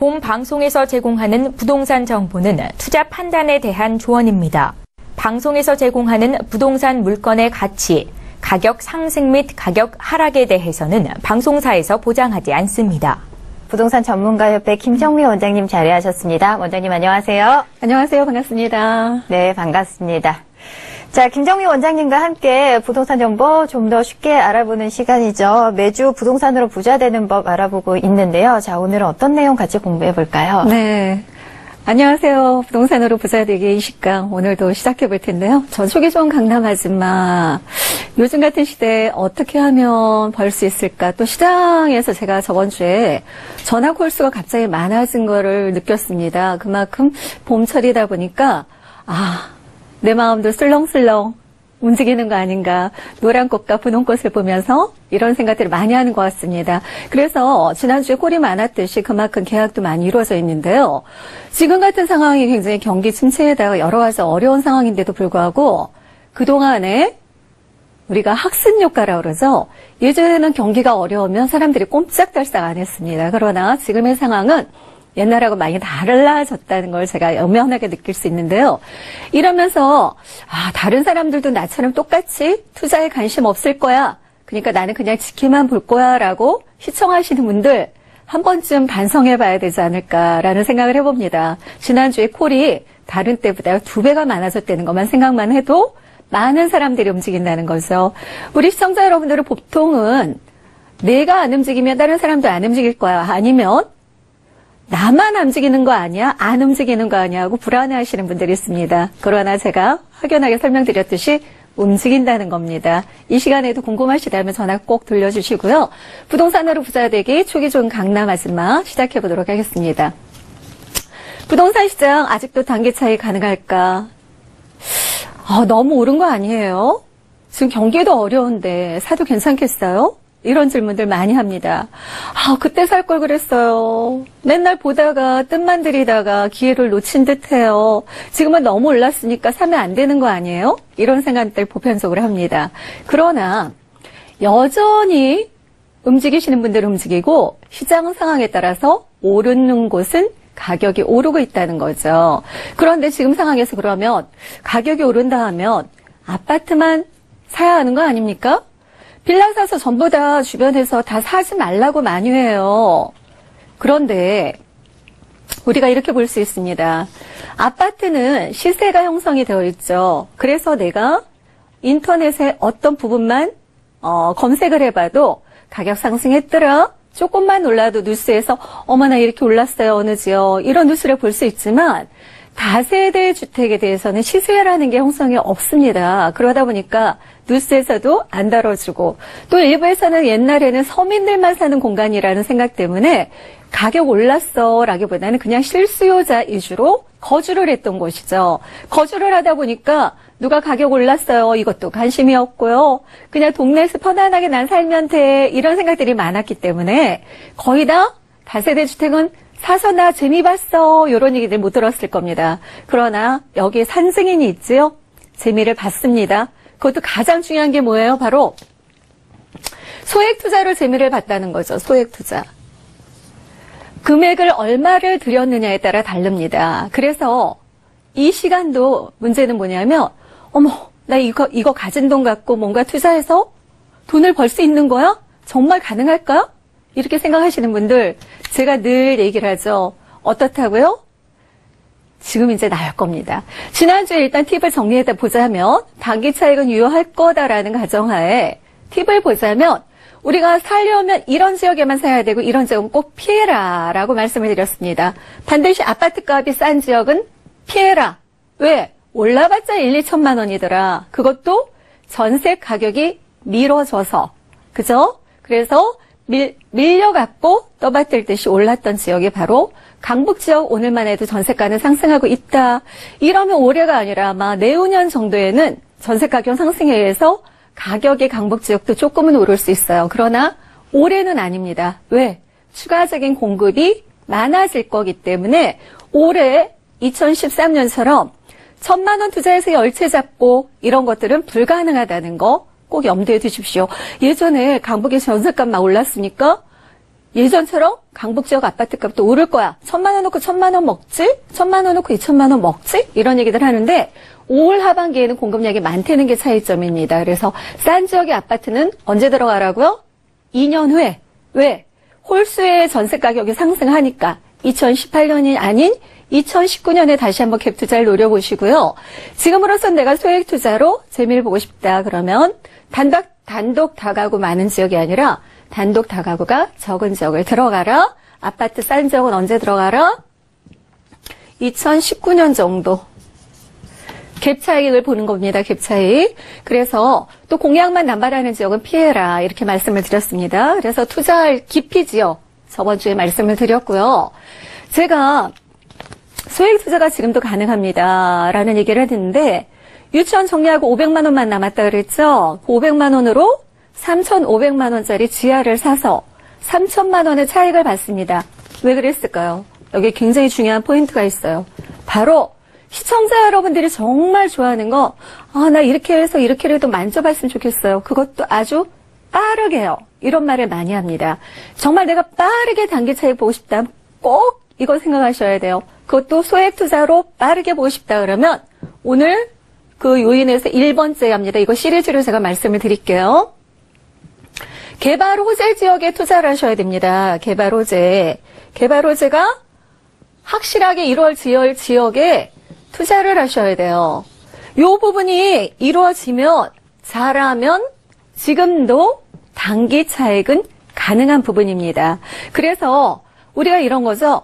본 방송에서 제공하는 부동산 정보는 투자 판단에 대한 조언입니다. 방송에서 제공하는 부동산 물건의 가치, 가격 상승 및 가격 하락에 대해서는 방송사에서 보장하지 않습니다. 부동산 전문가협회 김정미 원장님 자리하셨습니다. 원장님 안녕하세요. 안녕하세요. 반갑습니다. 네, 반갑습니다. 자, 김정미 원장님과 함께 부동산 정보 좀 더 쉽게 알아보는 시간이죠. 매주 부동산으로 부자 되는 법 알아보고 있는데요. 자, 오늘은 어떤 내용 같이 공부해 볼까요? 네. 안녕하세요. 부동산으로 부자 되기 20강 오늘도 시작해 볼 텐데요. 저 속이 좋은 강남 아줌마. 요즘 같은 시대에 어떻게 하면 벌 수 있을까? 또 시장에서 제가 저번 주에 전화 콜수가 갑자기 많아진 거를 느꼈습니다. 그만큼 봄철이다 보니까 내 마음도 슬렁슬렁 움직이는 거 아닌가. 노란 꽃과 분홍 꽃을 보면서 이런 생각들을 많이 하는 것 같습니다. 그래서 지난주에 콜이 많았듯이 그만큼 계약도 많이 이루어져 있는데요. 지금 같은 상황이 굉장히 경기 침체에다가 여러 가지 어려운 상황인데도 불구하고 그동안에 우리가 학습효과라고 그러죠. 예전에는 경기가 어려우면 사람들이 꼼짝달싹 안 했습니다. 그러나 지금의 상황은 옛날하고 많이 달라졌다는 걸 제가 엄연하게 느낄 수 있는데요. 이러면서 다른 사람들도 나처럼 똑같이 투자에 관심 없을 거야. 그러니까 나는 그냥 지키만 볼 거야 라고 시청하시는 분들 한 번쯤 반성해 봐야 되지 않을까라는 생각을 해봅니다. 지난주에 콜이 다른 때보다 2배가 많아졌다는 것만 생각만 해도 많은 사람들이 움직인다는 거죠. 우리 시청자 여러분들은 보통은 내가 안 움직이면 다른 사람도 안 움직일 거야. 아니면 나만 움직이는 거 아니야? 안 움직이는 거 아니야? 하고 불안해하시는 분들이 있습니다. 그러나 제가 확연하게 설명드렸듯이 움직인다는 겁니다. 이 시간에도 궁금하시다면 전화 꼭 돌려주시고요. 부동산으로 부자 되기 초기 좋은 강남 아줌마 시작해보도록 하겠습니다. 부동산 시장 아직도 단기 차익 가능할까? 너무 오른 거 아니에요? 지금 경기도 어려운데 사도 괜찮겠어요? 이런 질문들 많이 합니다. 그때 살 걸 그랬어요. 맨날 보다가 뜻만 들이다가 기회를 놓친 듯해요. 지금은 너무 올랐으니까 사면 안 되는 거 아니에요? 이런 생각들 보편적으로 합니다. 그러나 여전히 움직이시는 분들은 움직이고 시장 상황에 따라서 오르는 곳은 가격이 오르고 있다는 거죠. 그런데 지금 상황에서 그러면 가격이 오른다 하면 아파트만 사야 하는 거 아닙니까? 빌라 사서 전부 다 주변에서 다 사지 말라고 만류해요. 그런데 우리가 이렇게 볼 수 있습니다. 아파트는 시세가 형성이 되어 있죠. 그래서 내가 인터넷에 어떤 부분만 검색을 해봐도 가격 상승했더라. 조금만 올라도 뉴스에서 어머나 이렇게 올랐어요. 어느 지역. 이런 뉴스를 볼 수 있지만 다세대 주택에 대해서는 시세라는 게 형성이 없습니다. 그러다 보니까 뉴스에서도 안 다뤄주고 또 일부에서는 옛날에는 서민들만 사는 공간이라는 생각 때문에 가격 올랐어 라기보다는 그냥 실수요자 위주로 거주를 했던 곳이죠. 거주를 하다 보니까 누가 가격 올랐어요. 이것도 관심이 없고요. 그냥 동네에서 편안하게 난 살면 돼. 이런 생각들이 많았기 때문에 거의 다 다세대 주택은 사서 나 재미 봤어. 이런 얘기들 못 들었을 겁니다. 그러나 여기에 산증인이 있지요. 재미를 봤습니다. 그것도 가장 중요한 게 뭐예요? 바로 소액 투자로 재미를 봤다는 거죠. 소액 투자. 금액을 얼마를 들였느냐에 따라 다릅니다. 그래서 이 시간도 문제는 뭐냐면 나 이거 가진 돈 갖고 뭔가 투자해서 돈을 벌 수 있는 거야? 정말 가능할까? 이렇게 생각하시는 분들 제가 늘 얘기를 하죠. 어떻다고요? 지금 이제 나올 겁니다. 지난주에 일단 팁을 정리해 보자면 단기 차익은 유효할 거다라는 가정하에 팁을 보자면 우리가 살려면 이런 지역에만 사야 되고 이런 지역은 꼭 피해라 라고 말씀을 드렸습니다. 반드시 아파트 값이 싼 지역은 피해라. 왜? 올라봤자 1, 2천만 원이더라. 그것도 전세 가격이 미뤄져서. 그죠? 그래서 밀려갖고 떠받들듯이 올랐던 지역이 바로 강북 지역 오늘만 해도 전세가는 상승하고 있다. 이러면 올해가 아니라 아마 내후년 정도에는 전세 가격 상승에 의해서 가격이 강북 지역도 조금은 오를 수 있어요. 그러나 올해는 아닙니다. 왜? 추가적인 공급이 많아질 거기 때문에 올해 2013년처럼 1,000만 원 투자해서 열채 잡고 이런 것들은 불가능하다는 거 꼭 염두에 두십시오. 예전에 강북의 전세값 막 올랐습니까? 예전처럼 강북 지역 아파트 값도 오를 거야. 1,000만 원 놓고 1,000만 원 먹지? 1,000만 원 놓고 2,000만 원 먹지? 이런 얘기들 하는데 5월 하반기에는 공급량이 많다는 게 차이점입니다. 그래서 싼 지역의 아파트는 언제 들어가라고요? 2년 후에. 왜? 홀수의 전세 가격이 상승하니까 2018년이 아닌 2019년에 다시 한번 갭 투자를 노려보시고요. 지금으로선 내가 소액 투자로 재미를 보고 싶다 그러면 단독 다가구 많은 지역이 아니라 단독 다가구가 적은 지역을 들어가라. 아파트 싼 지역은 언제 들어가라? 2019년 정도. 갭 차익을 보는 겁니다. 갭 차익. 그래서 또 공약만 남발하는 지역은 피해라. 이렇게 말씀을 드렸습니다. 그래서 투자할 깊이 지역 저번 주에 말씀을 드렸고요. 제가 소액 투자가 지금도 가능합니다. 라는 얘기를 했는데 유치원 정리하고 500만 원만 남았다 그랬죠. 그 500만 원으로 3,500만 원짜리 지하를 사서 3,000만 원의 차익을 받습니다. 왜 그랬을까요? 여기 굉장히 중요한 포인트가 있어요. 바로 시청자 여러분들이 정말 좋아하는 거, 나 이렇게 해서 이렇게라도 만져봤으면 좋겠어요. 그것도 아주 빠르게요. 이런 말을 많이 합니다. 정말 내가 빠르게 단기 차익 보고 싶다면 꼭 이거 생각하셔야 돼요. 그것도 소액 투자로 빠르게 보고 싶다 그러면 오늘 그 요인에서 1번째 합니다. 이거 시리즈로 제가 말씀을 드릴게요. 개발 호재 지역에 투자를 하셔야 됩니다. 개발 호재. 개발 호재가 확실하게 이루어질 지역에 투자를 하셔야 돼요. 요 부분이 이루어지면 잘하면 지금도 단기 차익은 가능한 부분입니다. 그래서 우리가 이런 거죠.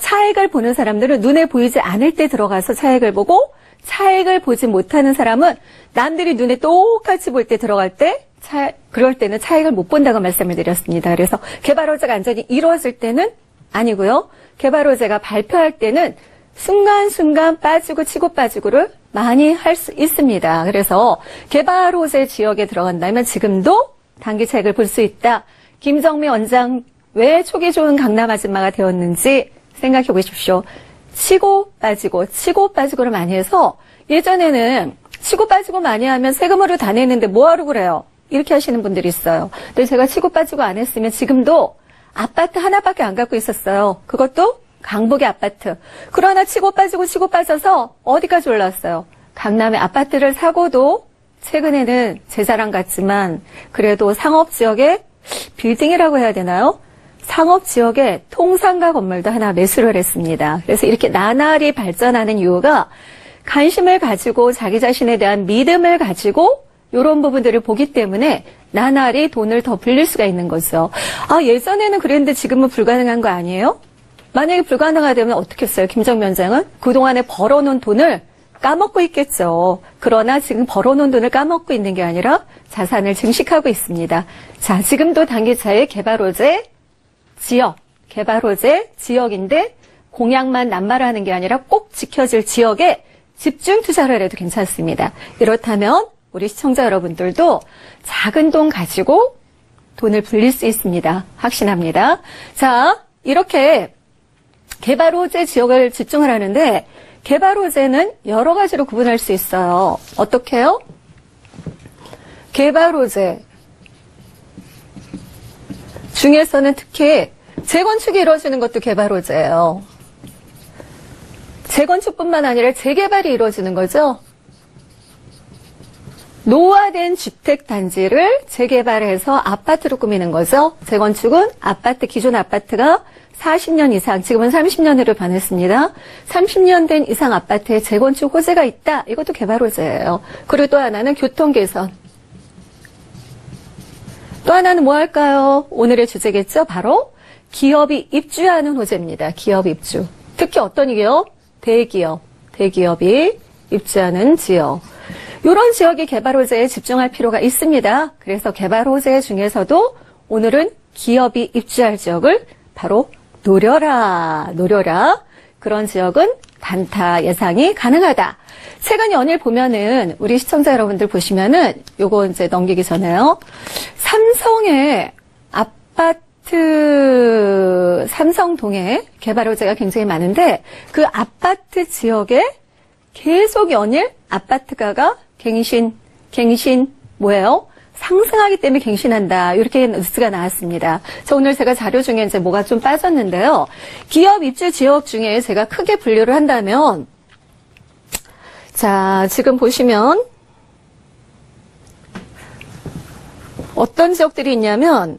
차익을 보는 사람들은 눈에 보이지 않을 때 들어가서 차익을 보고 차익을 보지 못하는 사람은 남들이 눈에 똑같이 볼 때 들어갈 때 그럴 때는 차익을 못 본다고 말씀을 드렸습니다. 그래서 개발 호재가 완전히 이루어질 때는 아니고요. 개발 호재가 발표할 때는 순간순간 빠지고 치고 빠지고를 많이 할 수 있습니다. 그래서 개발 호재 지역에 들어간다면 지금도 단기 차익을 볼 수 있다. 김정미 원장 왜 초기 좋은 강남 아줌마가 되었는지 생각해 보십시오. 치고 빠지고를 많이 해서 예전에는 치고 빠지고 많이 하면 세금으로 다 내는데 뭐하러 그래요? 이렇게 하시는 분들이 있어요. 근데 제가 치고 빠지고 안 했으면 지금도 아파트 하나밖에 안 갖고 있었어요. 그것도 강북의 아파트. 그러나 치고 빠져서 어디까지 올라왔어요? 강남의 아파트를 사고도 최근에는 제 자랑 같지만 그래도 상업지역에 빌딩이라고 해야 되나요? 상업지역에 통상가 건물도 하나 매수를 했습니다. 그래서 이렇게 나날이 발전하는 이유가 관심을 가지고 자기 자신에 대한 믿음을 가지고 이런 부분들을 보기 때문에 나날이 돈을 더 불릴 수가 있는 거죠. 예전에는 그랬는데 지금은 불가능한 거 아니에요? 만약에 불가능하다면 어떻게 했어요? 김정미 원장은 그동안에 벌어놓은 돈을 까먹고 있겠죠. 그러나 지금 벌어놓은 돈을 까먹고 있는 게 아니라 자산을 증식하고 있습니다. 자, 지금도 단기차의 개발 호재 지역인데 공약만 남발하는 게 아니라 꼭 지켜질 지역에 집중 투자를 해도 괜찮습니다. 이렇다면 우리 시청자 여러분들도 작은 돈 가지고 돈을 불릴 수 있습니다. 확신합니다. 자, 이렇게 개발 호재 지역을 집중을 하는데 개발 호재는 여러 가지로 구분할 수 있어요. 어떻게요? 개발 호재 중에서는 특히 재건축이 이루어지는 것도 개발 호재예요. 재건축뿐만 아니라 재개발이 이루어지는 거죠. 노후화된 주택단지를 재개발해서 아파트로 꾸미는 거죠. 재건축은 기존 아파트가 40년 이상, 지금은 30년으로 변했습니다. 30년 된 이상 아파트에 재건축 호재가 있다. 이것도 개발 호재예요. 그리고 또 하나는 교통 개선. 또 하나는 뭐 할까요? 오늘의 주제겠죠? 바로 기업이 입주하는 호재입니다. 기업 입주. 특히 어떤 기업? 대기업이 입주하는 지역. 이런 지역이 개발 호재에 집중할 필요가 있습니다. 그래서 개발 호재 중에서도 오늘은 기업이 입주할 지역을 바로 노려라. 그런 지역은 단타 예상이 가능하다. 최근 연일 보면은 우리 시청자 여러분들 보시면은 요거 이제 넘기기 전에요. 삼성의 아파트 삼성동에 개발 호재가 굉장히 많은데 그 아파트 지역에 계속 연일 아파트가가 갱신 뭐예요? 상승하기 때문에 갱신한다. 이렇게 뉴스가 나왔습니다. 자, 오늘 제가 자료 중에 이제 뭐가 좀 빠졌는데요. 기업 입주 지역 중에 제가 크게 분류를 한다면, 자, 지금 보시면 어떤 지역들이 있냐면,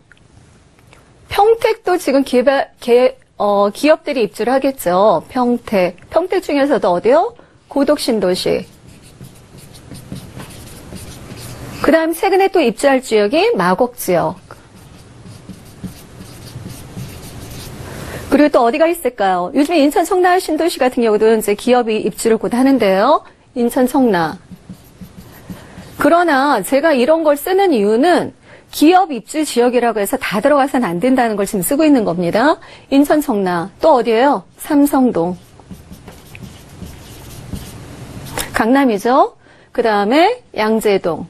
평택도 지금 기업들이 입주를 하겠죠. 평택 중에서도 어디요? 고덕신도시. 그 다음 최근에 또 입주할 지역이 마곡 지역. 그리고 또 어디가 있을까요? 요즘에 인천 청라 신도시 같은 경우도 이제 기업이 입주를 곧 하는데요. 인천 청라. 그러나 제가 이런 걸 쓰는 이유는 기업 입주 지역이라고 해서 다 들어가서는 안 된다는 걸 지금 쓰고 있는 겁니다. 인천 청라. 또 어디예요? 삼성동. 강남이죠. 그 다음에 양재동.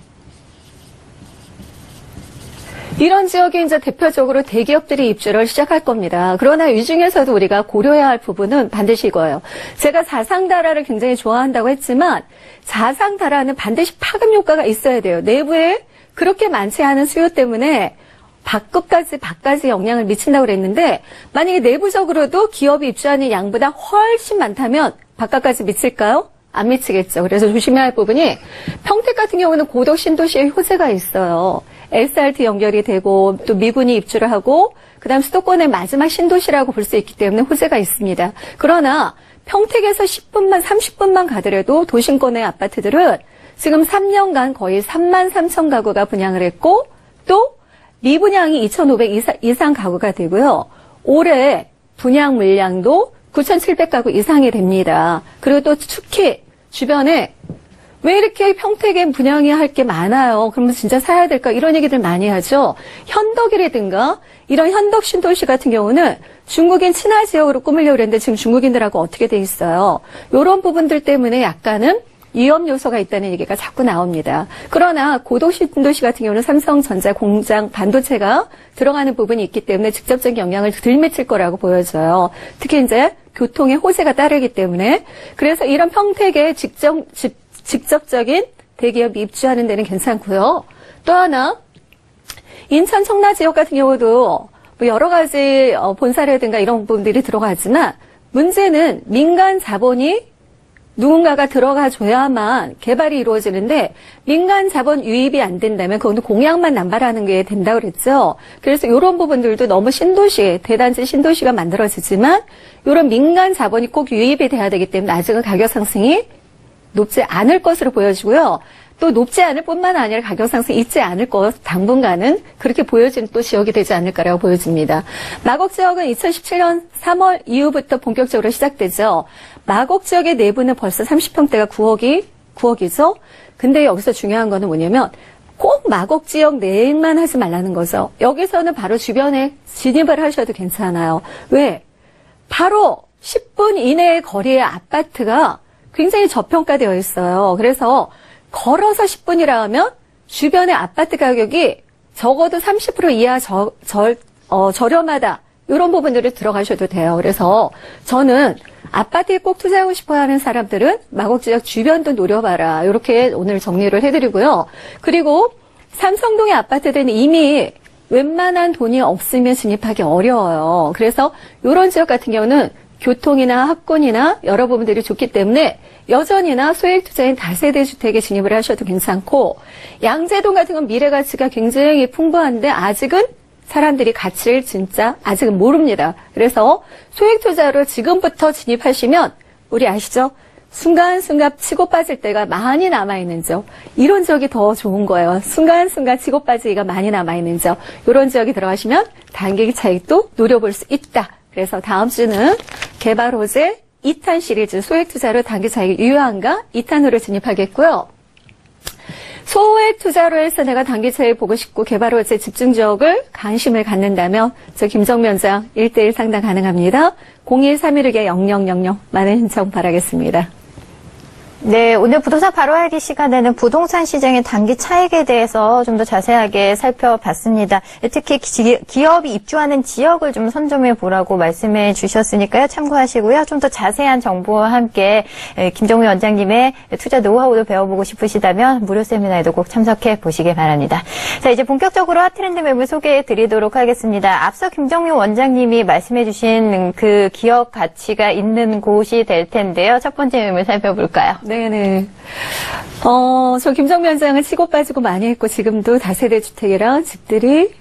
이런 지역에 이제 대표적으로 대기업들이 입주를 시작할 겁니다. 그러나 이 중에서도 우리가 고려해야 할 부분은 반드시 이거예요. 제가 자상다라를 굉장히 좋아한다고 했지만 자상다라는 반드시 파급 효과가 있어야 돼요. 내부에 그렇게 많지 않은 수요 때문에 밖까지 영향을 미친다고 그랬는데 만약에 내부적으로도 기업이 입주하는 양보다 훨씬 많다면 바깥까지 미칠까요? 안 미치겠죠. 그래서 조심해야 할 부분이 평택 같은 경우는 고덕 신도시에 호재가 있어요. SRT 연결이 되고 또 미군이 입주를 하고 그다음 수도권의 마지막 신도시라고 볼 수 있기 때문에 호재가 있습니다. 그러나 평택에서 10분만 30분만 가더라도 도심권의 아파트들은 지금 3년간 거의 33,000 가구가 분양을 했고 또 미분양이 2,500 이상 가구가 되고요. 올해 분양 물량도 9,700가구 이상이 됩니다. 그리고 또 특히 주변에 왜 이렇게 평택에 분양이 할 게 많아요? 그러면 진짜 사야 될까? 이런 얘기들 많이 하죠. 현덕이라든가 이런 현덕 신도시 같은 경우는 중국인 친화 지역으로 꾸미려고 그랬는데 지금 중국인들하고 어떻게 돼 있어요? 이런 부분들 때문에 약간은 위험 요소가 있다는 얘기가 자꾸 나옵니다. 그러나 고덕 신도시 같은 경우는 삼성전자 공장 반도체가 들어가는 부분이 있기 때문에 직접적인 영향을 덜 미칠 거라고 보여져요. 특히 이제 교통의 호재가 따르기 때문에 그래서 이런 평택에 직접적인 대기업이 입주하는 데는 괜찮고요. 또 하나 인천 청라 지역 같은 경우도 뭐 여러 가지 본사라든가 이런 부분들이 들어가지만 문제는 민간 자본이 누군가가 들어가줘야만 개발이 이루어지는데 민간 자본 유입이 안 된다면 그건 공약만 남발하는 게 된다고 그랬죠. 그래서 이런 부분들도 너무 신도시, 대단지 신도시가 만들어지지만 이런 민간 자본이 꼭 유입이 돼야 되기 때문에 아직은 가격 상승이 높지 않을 것으로 보여지고요. 또 높지 않을 뿐만 아니라 가격 상승이 있지 않을 것, 당분간은 그렇게 보여지는 또 지역이 되지 않을까라고 보여집니다. 마곡 지역은 2017년 3월 이후부터 본격적으로 시작되죠. 마곡 지역의 내부는 벌써 30평대가 9억이죠. 근데 여기서 중요한 거는 뭐냐면 꼭 마곡 지역 내만 하지 말라는 거죠. 여기서는 바로 주변에 진입을 하셔도 괜찮아요. 왜? 바로 10분 이내의 거리의 아파트가 굉장히 저평가되어 있어요. 그래서 걸어서 10분이라 하면 주변의 아파트 가격이 적어도 30% 이하 저렴하다. 이런 부분들을 들어가셔도 돼요. 그래서 저는 아파트에 꼭 투자하고 싶어 하는 사람들은 마곡 지역 주변도 노려봐라. 이렇게 오늘 정리를 해드리고요. 그리고 삼성동의 아파트들은 이미 웬만한 돈이 없으면 진입하기 어려워요. 그래서 이런 지역 같은 경우는 교통이나 학군이나 여러 부분들이 좋기 때문에 여전히나 소액 투자인 다세대 주택에 진입을 하셔도 괜찮고 양재동 같은 건 미래 가치가 굉장히 풍부한데 아직은 사람들이 가치를 진짜 아직은 모릅니다. 그래서 소액 투자로 지금부터 진입하시면 우리 아시죠? 순간순간 치고 빠질 때가 많이 남아있는 지역. 이런 지역이 더 좋은 거예요. 순간순간 치고 빠지기가 많이 남아있는 지역. 이런 지역이 들어가시면 단기 차익도 노려볼 수 있다. 그래서 다음 주는 개발 호재 2탄 시리즈 소액 투자로 단기 차익이 유효한가? 2탄으로 진입하겠고요. 소액 투자로 해서 내가 단기 차익 보고 싶고 개발 호재 집중 지역을 관심을 갖는다면 저 김정면장 1:1 상담 가능합니다. 02316-0000 많은 신청 바라겠습니다. 네, 오늘 부동산 바로 알기 시간에는 부동산 시장의 단기 차익에 대해서 좀 더 자세하게 살펴봤습니다. 특히 기업이 입주하는 지역을 좀 선점해 보라고 말씀해 주셨으니까요. 참고하시고요. 좀 더 자세한 정보와 함께 김정우 원장님의 투자 노하우도 배워보고 싶으시다면 무료 세미나에도 꼭 참석해 보시기 바랍니다. 자, 이제 본격적으로 핫트렌드 매물 소개해 드리도록 하겠습니다. 앞서 김정우 원장님이 말씀해 주신 그 기업 가치가 있는 곳이 될 텐데요. 첫 번째 매물 살펴볼까요? 네네. 저 김정미 원장은 치고 빠지고 많이 했고 지금도 다세대 주택이랑 집들이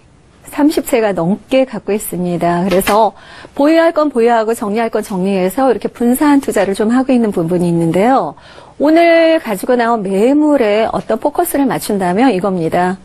30채가 넘게 갖고 있습니다. 그래서 보유할 건 보유하고 정리할 건 정리해서 이렇게 분散투자를 좀 하고 있는 부분이 있는데요. 오늘 가지고 나온 매물에 어떤 포커스를 맞춘다면 이겁니다.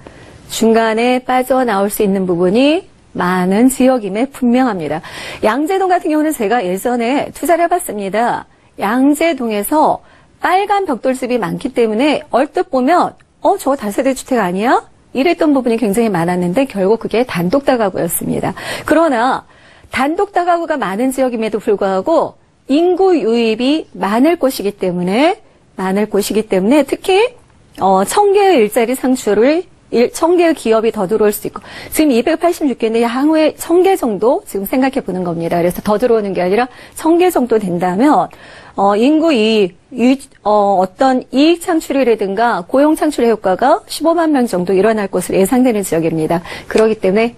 중간에 빠져나올 수 있는 부분이 많은 지역임에 분명합니다. 양재동 같은 경우는 제가 예전에 투자를 해봤습니다. 양재동에서 빨간 벽돌집이 많기 때문에 얼뜻 보면 저거 다세대 주택 아니야? 이랬던 부분이 굉장히 많았는데 결국 그게 단독 다가구였습니다. 그러나 단독 다가구가 많은 지역임에도 불구하고 인구 유입이 많을 곳이기 때문에 특히 1000개의 일자리 창출을 1000개의 기업이 더 들어올 수 있고 지금 286개인데 향후에 1000개 정도 지금 생각해 보는 겁니다. 그래서 더 들어오는 게 아니라 1000개 정도 된다면 인구 이익, 어떤 이익 창출이라든가 고용 창출의 효과가 15만 명 정도 일어날 것으로 예상되는 지역입니다. 그렇기 때문에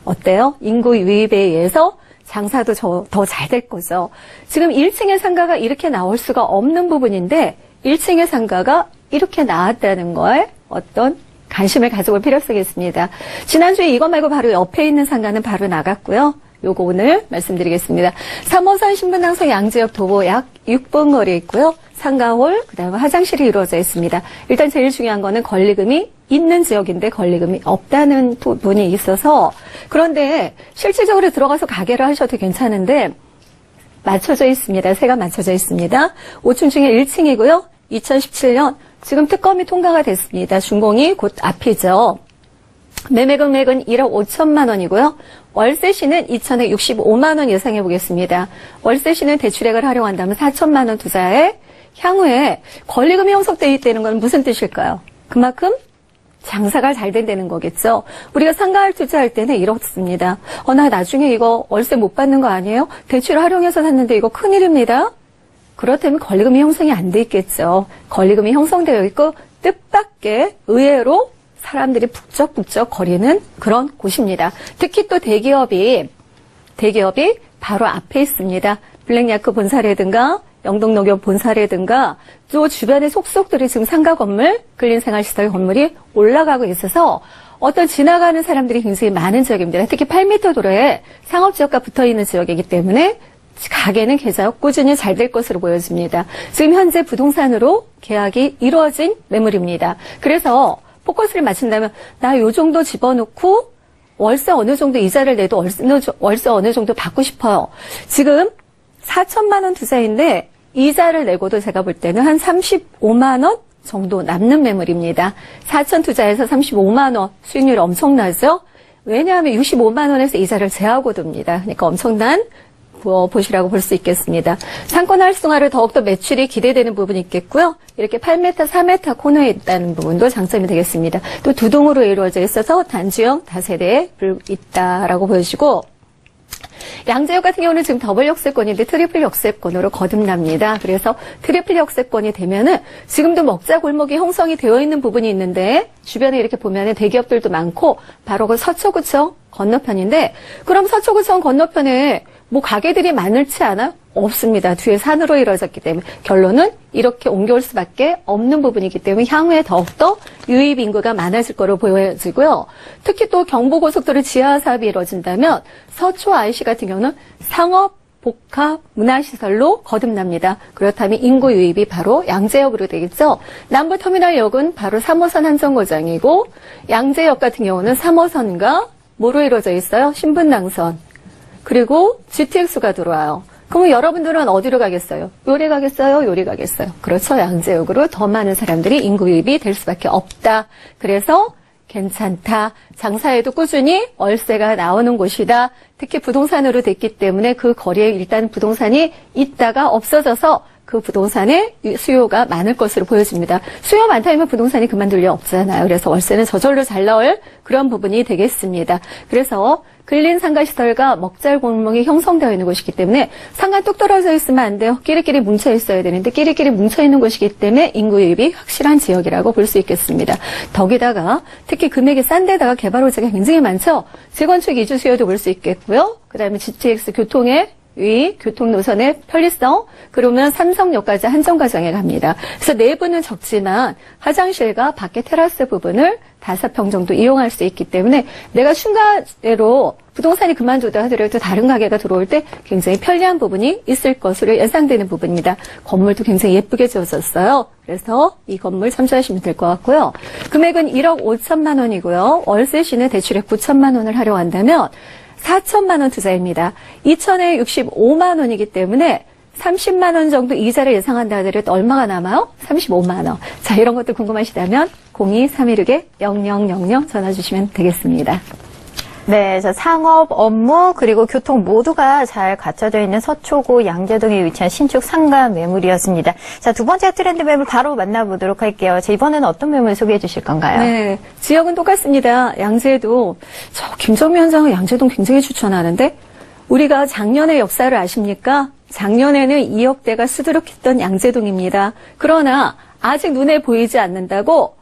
어때요? 인구 유입에 의해서 장사도 더 잘 될 거죠. 지금 1층의 상가가 이렇게 나올 수가 없는 부분인데 1층의 상가가 이렇게 나왔다는 거에 어떤 관심을 가져볼 필요성이 있습니다. 지난주에 이거 말고 바로 옆에 있는 상가는 바로 나갔고요. 요거 오늘 말씀드리겠습니다. 3호선 신분당선 양재역 도보 약 6분 거리에 있고요. 상가홀, 그다음에 화장실이 이루어져 있습니다. 일단 제일 중요한 거는 권리금이 있는 지역인데 권리금이 없다는 부분이 있어서 그런데 실질적으로 들어가서 가게를 하셔도 괜찮은데 맞춰져 있습니다. 세가 맞춰져 있습니다. 5층 중에 1층이고요. 2017년 지금 특검이 통과가 됐습니다. 준공이 곧 앞이죠. 매매 금액은 1억 5천만 원이고요. 월세시는 2,165만 원 예상해 보겠습니다. 월세시는 대출액을 활용한다면 4천만 원 투자에 향후에 권리금이 형성되어 있다는 건 무슨 뜻일까요? 그만큼 장사가 잘 된다는 거겠죠. 우리가 상가를 투자할 때는 이렇습니다. 나 나중에 이거 월세 못 받는 거 아니에요? 대출을 활용해서 샀는데 이거 큰일입니다. 그렇다면 권리금이 형성이 안 돼 있겠죠. 권리금이 형성되어 있고 뜻밖의 의외로 사람들이 북적북적 거리는 그런 곳입니다. 특히 또 대기업이 바로 앞에 있습니다. 블랙야크 본사라든가 영동농협 본사라든가 또 주변의 속속들이 지금 상가 건물, 근린생활시설 건물이 올라가고 있어서 어떤 지나가는 사람들이 굉장히 많은 지역입니다. 특히 8m 도로에 상업지역과 붙어있는 지역이기 때문에 가게는 계속 꾸준히 잘 될 것으로 보여집니다. 지금 현재 부동산으로 계약이 이루어진 매물입니다. 그래서 포커스를 맞춘다면 나 요 정도 집어넣고 월세 어느 정도 이자를 내도 월세 어느 정도 받고 싶어요. 지금 4천만 원 투자인데 이자를 내고도 제가 볼 때는 한 35만 원 정도 남는 매물입니다. 4천 투자해서 35만 원 수익률이 엄청나죠? 왜냐하면 65만 원에서 이자를 제하고 둡니다. 그러니까 엄청난 보시라고 볼 수 있겠습니다. 상권 활성화를 더욱더 매출이 기대되는 부분이 있겠고요. 이렇게 8m, 4m 코너에 있다는 부분도 장점이 되겠습니다. 또 두 동으로 이루어져 있어서 단지형 다세대에 있다라고 보여지고 양재역 같은 경우는 지금 더블 역세권인데 트리플 역세권으로 거듭납니다. 그래서 트리플 역세권이 되면은 지금도 먹자 골목이 형성이 되어 있는 부분이 있는데 주변에 이렇게 보면은 대기업들도 많고 바로 그 서초구청 건너편인데 그럼 서초구청 건너편에 뭐 가게들이 많을지 않아? 없습니다. 뒤에 산으로 이루어졌기 때문에 결론은 이렇게 옮겨올 수밖에 없는 부분이기 때문에 향후에 더욱더 유입 인구가 많아질 거로 보여지고요. 특히 또 경부고속도로 지하 사업이 이루어진다면 서초 IC 같은 경우는 상업, 복합, 문화시설로 거듭납니다. 그렇다면 인구 유입이 바로 양재역으로 되겠죠. 남부터미널역은 바로 3호선 한정거장이고 양재역 같은 경우는 3호선과 뭐로 이루어져 있어요? 신분당선. 그리고 GTX가 들어와요. 그러면 여러분들은 어디로 가겠어요? 요리 가겠어요? 요리 가겠어요? 그렇죠. 양재역으로 더 많은 사람들이 인구 유입이 될 수밖에 없다. 그래서 괜찮다. 장사에도 꾸준히 월세가 나오는 곳이다. 특히 부동산으로 됐기 때문에 그 거리에 일단 부동산이 있다가 없어져서 그 부동산의 수요가 많을 것으로 보여집니다. 수요 많다면 부동산이 그만둘 일 없잖아요. 그래서 월세는 저절로 잘 나올 그런 부분이 되겠습니다. 그래서 근린 상가시설과 먹잘 골목이 형성되어 있는 곳이기 때문에 상가 뚝 떨어져 있으면 안 돼요. 끼리끼리 뭉쳐 있어야 되는데 끼리끼리 뭉쳐 있는 곳이기 때문에 인구 유입이 확실한 지역이라고 볼 수 있겠습니다. 더기다가 특히 금액이 싼 데다가 개발 호재가 굉장히 많죠. 재건축 이주 수요도 볼 수 있겠고요. 그다음에 GTX 교통의 위, 교통 노선의 편리성, 그러면 삼성역까지 한정가정에 갑니다. 그래서 내부는 적지만 화장실과 밖에 테라스 부분을 5평 정도 이용할 수 있기 때문에 내가 순간으로 부동산이 그만두다 하더라도 다른 가게가 들어올 때 굉장히 편리한 부분이 있을 것으로 예상되는 부분입니다. 건물도 굉장히 예쁘게 지어졌어요. 그래서 이 건물 참조하시면 될 것 같고요. 금액은 1억 5천만 원이고요. 월세 시는 대출액 9천만 원을 하려고 한다면 4천만 원 투자입니다. 2천에 65만 원이기 때문에 30만 원 정도 이자를 예상한다 하더라도 얼마가 남아요? 35만 원. 자, 이런 것도 궁금하시다면 02-316-0000 전화 주시면 되겠습니다. 네, 자, 상업, 업무, 그리고 교통 모두가 잘 갖춰져 있는 서초구 양재동에 위치한 신축 상가 매물이었습니다. 자, 두 번째 트렌드 매물 바로 만나보도록 할게요. 자, 이번에는 어떤 매물 소개해 주실 건가요? 네, 지역은 똑같습니다. 양재동. 저 김정미 원장은 양재동 굉장히 추천하는데 우리가 작년의 역사를 아십니까? 작년에는 2억대가 수두룩했던 양재동입니다. 그러나 아직 눈에 보이지 않는다고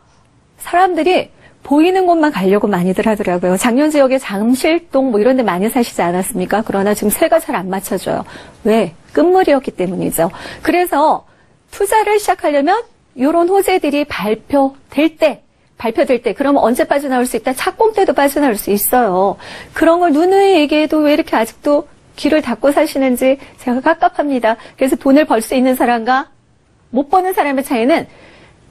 사람들이 보이는 곳만 가려고 많이들 하더라고요. 작년 지역에 잠실동 뭐 이런 데 많이 사시지 않았습니까? 그러나 지금 세가 잘 안 맞춰져요. 왜? 끝물이었기 때문이죠. 그래서 투자를 시작하려면 이런 호재들이 발표될 때, 그러면 언제 빠져나올 수 있다? 착공 때도 빠져나올 수 있어요. 그런 걸 누누이 얘기해도 왜 이렇게 아직도 귀를 닫고 사시는지 제가 깝깝합니다. 그래서 돈을 벌 수 있는 사람과 못 버는 사람의 차이는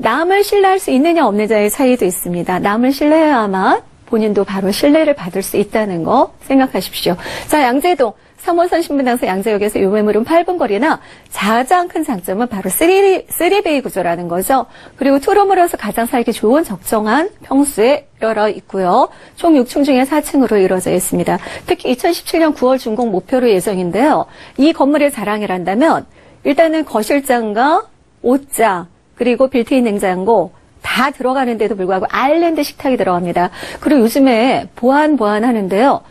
남을 신뢰할 수 있느냐 없느냐의 차이도 있습니다. 남을 신뢰해야만 본인도 바로 신뢰를 받을 수 있다는 거 생각하십시오. 자, 양재동 3호선 신분당선 양재역에서 요 매물은 8분 거리나 가장 큰 장점은 바로 3베이 구조라는 거죠. 그리고 투룸으로서 가장 살기 좋은 적정한 평수에 이루어져 있고요. 총 6층 중에 4층으로 이루어져 있습니다. 특히 2017년 9월 준공 목표로 예정인데요. 이 건물의 자랑이란다면 일단은 거실장과 옷장, 그리고 빌트인 냉장고 다 들어가는데도 불구하고 아일랜드 식탁이 들어갑니다. 그리고 요즘에 보안 하는데요.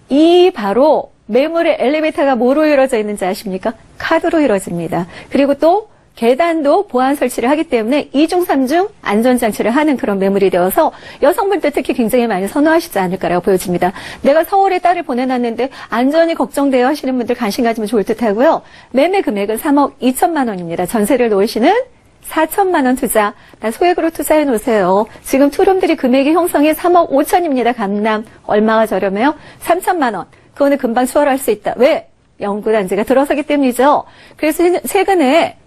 이 바로 매물의 엘리베이터가 뭐로 이루어져 있는지 아십니까? 카드로 이루어집니다. 그리고 또 계단도 보안 설치를 하기 때문에 2중 3중 안전장치를 하는 그런 매물이 되어서 여성분들 특히 굉장히 많이 선호하시지 않을까라고 보여집니다. 내가 서울에 딸을 보내놨는데 안전이 걱정돼요 하시는 분들 관심 가지면 좋을 듯 하고요. 매매 금액은 3억 2천만 원입니다. 전세를 놓으시는 4천만 원 투자, 소액으로 투자해 놓으세요. 지금 투룸들이 금액이 형성이 3억 5천입니다. 강남 얼마가 저렴해요? 3천만 원. 그거는 금방 추월할 수 있다. 왜? 연구단지가 들어서기 때문이죠. 그래서 최근에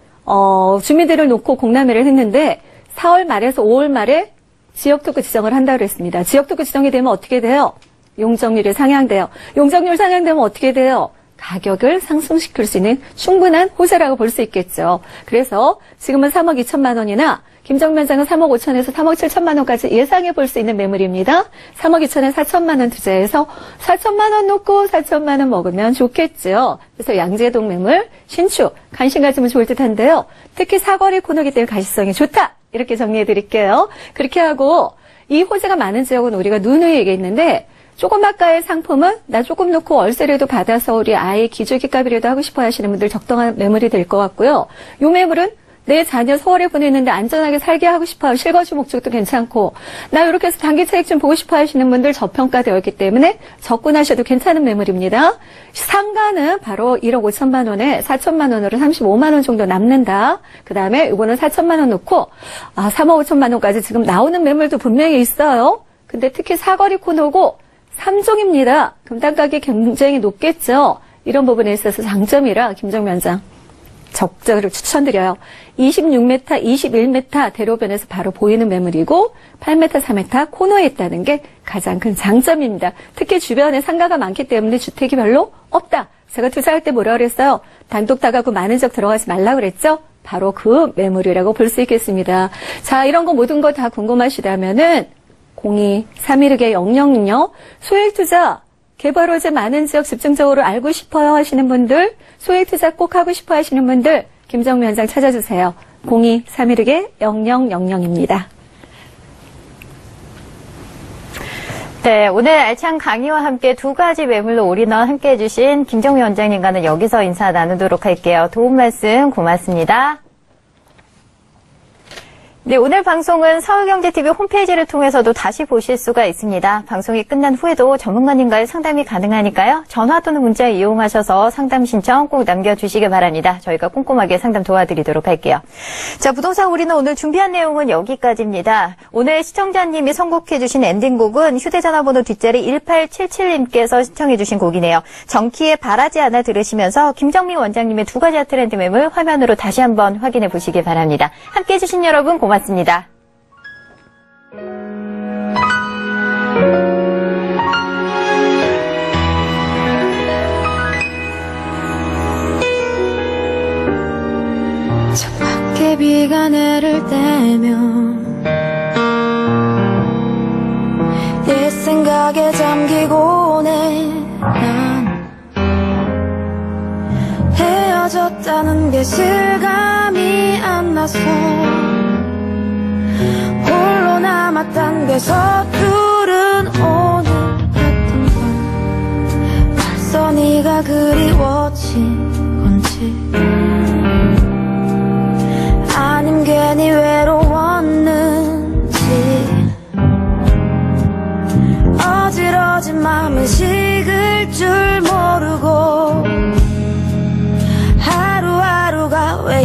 주민들을 놓고 공람회를 했는데 4월 말에서 5월 말에 지역특구 지정을 한다고 했습니다. 지역특구 지정이 되면 어떻게 돼요? 용적률이 상향돼요. 용적률 상향되면 어떻게 돼요? 가격을 상승시킬 수 있는 충분한 호재라고 볼 수 있겠죠. 그래서 지금은 3억 2천만 원이나 김정미 원장은 3억 5천에서 3억 7천만 원까지 예상해 볼 수 있는 매물입니다. 3억 2천에 4천만 원 투자해서 4천만 원 놓고 4천만 원 먹으면 좋겠죠. 그래서 양재동 매물 신축 관심 가지면 좋을 듯한데요. 특히 사거리 코너기 때문에 가시성이 좋다. 이렇게 정리해 드릴게요. 그렇게 하고 이 호재가 많은 지역은 우리가 누누이 얘기했는데 조그맣가의 상품은 나 조금 놓고 월세라도 받아서 우리 아이 기저귀값이라도 하고 싶어 하시는 분들 적당한 매물이 될 것 같고요. 요 매물은 내 자녀 서울에 보내는데 안전하게 살게 하고 싶어요. 실거주 목적도 괜찮고 나 이렇게 해서 단기 차익 좀 보고 싶어 하시는 분들 저평가되어 있기 때문에 접근하셔도 괜찮은 매물입니다. 상가는 바로 1억 5천만 원에 4천만 원으로 35만 원 정도 남는다. 그 다음에 이거는 4천만 원 놓고 3억 5천만 원까지 지금 나오는 매물도 분명히 있어요. 근데 특히 사거리 코너고 3종입니다. 그럼 땅가격이 굉장히 높겠죠. 이런 부분에 있어서 장점이라 김정미 원장 적극적으로 추천드려요. 26m, 21m 대로변에서 바로 보이는 매물이고 8m, 4m 코너에 있다는 게 가장 큰 장점입니다. 특히 주변에 상가가 많기 때문에 주택이 별로 없다. 제가 투자할 때 뭐라 그랬어요? 단독 다가구 많은 지역 들어가지 말라고 그랬죠? 바로 그 매물이라고 볼 수 있겠습니다. 자, 이런 거 모든 거 다 궁금하시다면은 02-316-0000 소액투자 개발 호재 많은 지역 집중적으로 알고 싶어요 하시는 분들 소액투자 꼭 하고 싶어 하시는 분들 김정미 원장 찾아주세요. 02-316-0000입니다. 네, 오늘 알찬 강의와 함께 두 가지 매물로 올인원 함께 해주신 김정미 원장님과는 여기서 인사 나누도록 할게요. 도움 말씀 고맙습니다. 네, 오늘 방송은 서울경제TV 홈페이지를 통해서도 다시 보실 수가 있습니다. 방송이 끝난 후에도 전문가님과의 상담이 가능하니까요. 전화 또는 문자 이용하셔서 상담 신청 꼭 남겨주시기 바랍니다. 저희가 꼼꼼하게 상담 도와드리도록 할게요. 자, 부동산 우리는 오늘 준비한 내용은 여기까지입니다. 오늘 시청자님이 선곡해주신 엔딩곡은 휴대전화번호 뒷자리 1877님께서 신청해주신 곡이네요. 정키의 바라지 않아 들으시면서 김정미 원장님의 두 가지 트렌드 매물 화면으로 다시 한번 확인해 보시기 바랍니다. 함께해 주신 여러분 고맙습니다. 저 밖에 비가 내릴 때면 옛 생각에 잠기곤 해. 난 헤어졌다는 게 실감이 안 나서 홀로 남았단 게 서투른 오늘 같은 건 벌써 네가 그리워진 건지 아님 괜히 외로웠는지 어지러진 마음은 식을 줄 모르고 하루하루가 왜